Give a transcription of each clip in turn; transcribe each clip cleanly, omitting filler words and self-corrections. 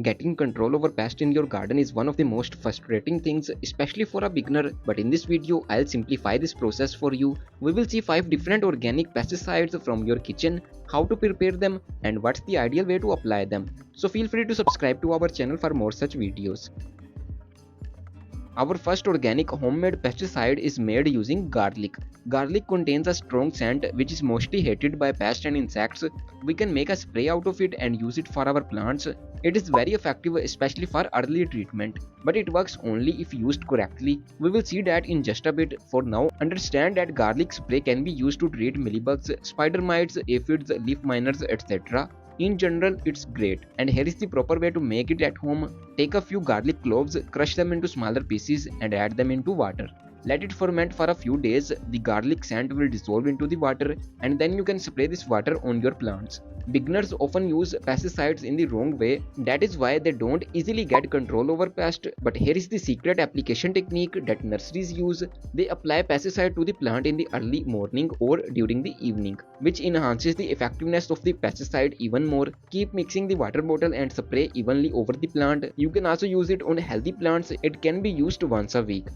Getting control over pests in your garden is one of the most frustrating things, especially for a beginner, but in this video I'll simplify this process for you. We will see 5 different organic pesticides from your kitchen, how to prepare them, and what's the ideal way to apply them. So feel free to subscribe to our channel for more such videos. Our first organic homemade pesticide is made using garlic. Garlic contains a strong scent which is mostly hated by pests and insects. We can make a spray out of it and use it for our plants. It is very effective, especially for early treatment, but it works only if used correctly. We will see that in just a bit. For now, understand that garlic spray can be used to treat mealybugs, spider mites, aphids, leaf miners, etc. In general, it's great, and here is the proper way to make it at home. Take a few garlic cloves, crush them into smaller pieces and add them into water. Let it ferment for a few days. The garlic scent will dissolve into the water, and then you can spray this water on your plants. Beginners often use pesticides in the wrong way. That is why they don't easily get control over pests. But here is the secret application technique that nurseries use. They apply pesticide to the plant in the early morning or during the evening, which enhances the effectiveness of the pesticide even more. Keep mixing the water bottle and spray evenly over the plant. You can also use it on healthy plants. It can be used once a week.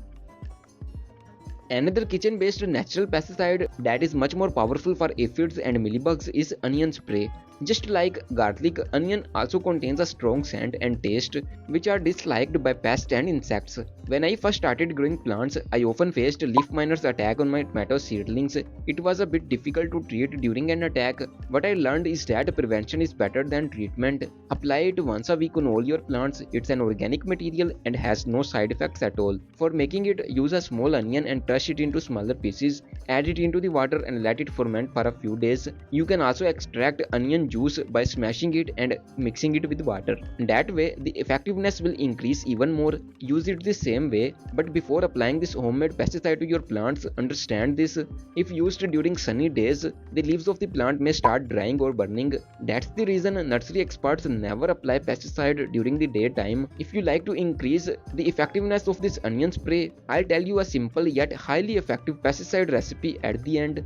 Another kitchen-based natural pesticide that is much more powerful for aphids and mealybugs is onion spray. Just like garlic, onion also contains a strong scent and taste which are disliked by pests and insects. When I first started growing plants, I often faced leaf miners attack on my tomato seedlings. It was a bit difficult to treat during an attack. What I learned is that prevention is better than treatment. Apply it once a week on all your plants. It's an organic material and has no side effects at all. For making it, use a small onion and crush it into smaller pieces. Add it into the water and let it ferment for a few days. You can also extract onion juice by smashing it and mixing it with water. That way the effectiveness will increase even more. Use it the same way, but before applying this homemade pesticide to your plants, understand this: if used during sunny days, the leaves of the plant may start drying or burning. That's the reason nursery experts never apply pesticide during the daytime. If you like to increase the effectiveness of this onion spray, I'll tell you a simple yet highly effective pesticide recipe at the end.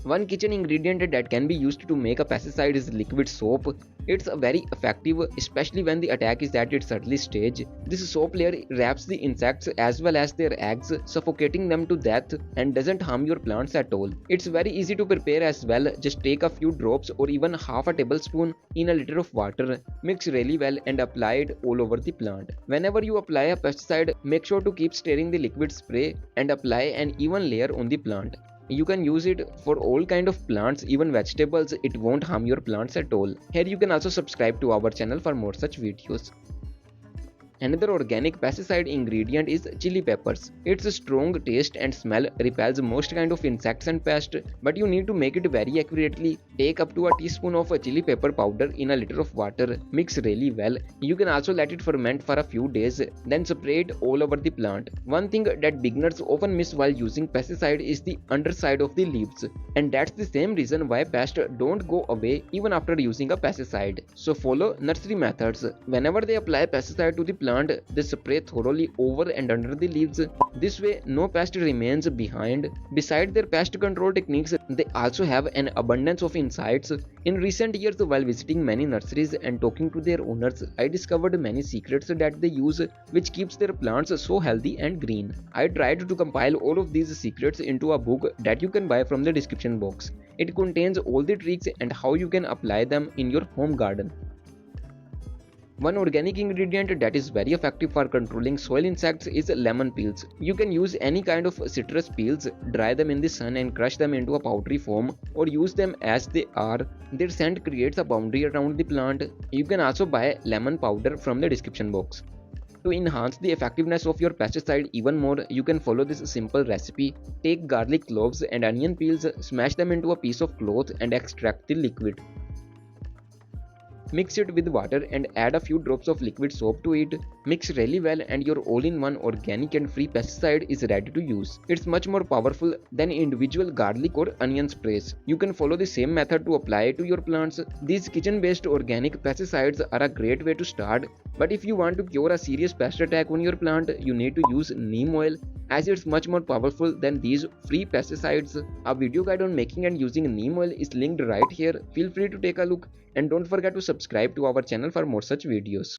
One kitchen ingredient that can be used to make a pesticide is liquid soap. It's very effective, especially when the attack is at its early stage. This soap layer wraps the insects as well as their eggs, suffocating them to death, and doesn't harm your plants at all. It's very easy to prepare as well. Just take a few drops or even half a tablespoon in a liter of water, mix really well and apply it all over the plant. Whenever you apply a pesticide, make sure to keep stirring the liquid spray and apply an even layer on the plant. You can use it for all kind of plants, even vegetables. It won't harm your plants at all. Here you can also subscribe to our channel for more such videos. Another organic pesticide ingredient is chili peppers. Its strong taste and smell repels most kind of insects and pests, but you need to make it very accurately. Take up to a teaspoon of chili pepper powder in a liter of water. Mix really well. You can also let it ferment for a few days, then spray it all over the plant. One thing that beginners often miss while using pesticide is the underside of the leaves, and that's the same reason why pests don't go away even after using a pesticide. So follow nursery methods. Whenever they apply pesticide to the plant, they spray thoroughly over and under the leaves. This way no pest remains behind. Besides their pest control techniques, they also have an abundance of insights. In recent years, while visiting many nurseries and talking to their owners, I discovered many secrets that they use which keeps their plants so healthy and green. I tried to compile all of these secrets into a book that you can buy from the description box. It contains all the tricks and how you can apply them in your home garden. One organic ingredient that is very effective for controlling soil insects is lemon peels. You can use any kind of citrus peels, dry them in the sun and crush them into a powdery form, or use them as they are. Their scent creates a boundary around the plant. You can also buy lemon powder from the description box. To enhance the effectiveness of your pesticide even more, you can follow this simple recipe. Take garlic cloves and onion peels, smash them into a piece of cloth and extract the liquid. Mix it with water and add a few drops of liquid soap to it. Mix really well and your all-in-one organic and free pesticide is ready to use. It's much more powerful than individual garlic or onion sprays. You can follow the same method to apply it to your plants. These kitchen-based organic pesticides are a great way to start. But if you want to cure a serious pest attack on your plant, you need to use neem oil. as it's much more powerful than these free pesticides. A video guide on making and using neem oil is linked right here. Feel free to take a look and don't forget to subscribe to our channel for more such videos.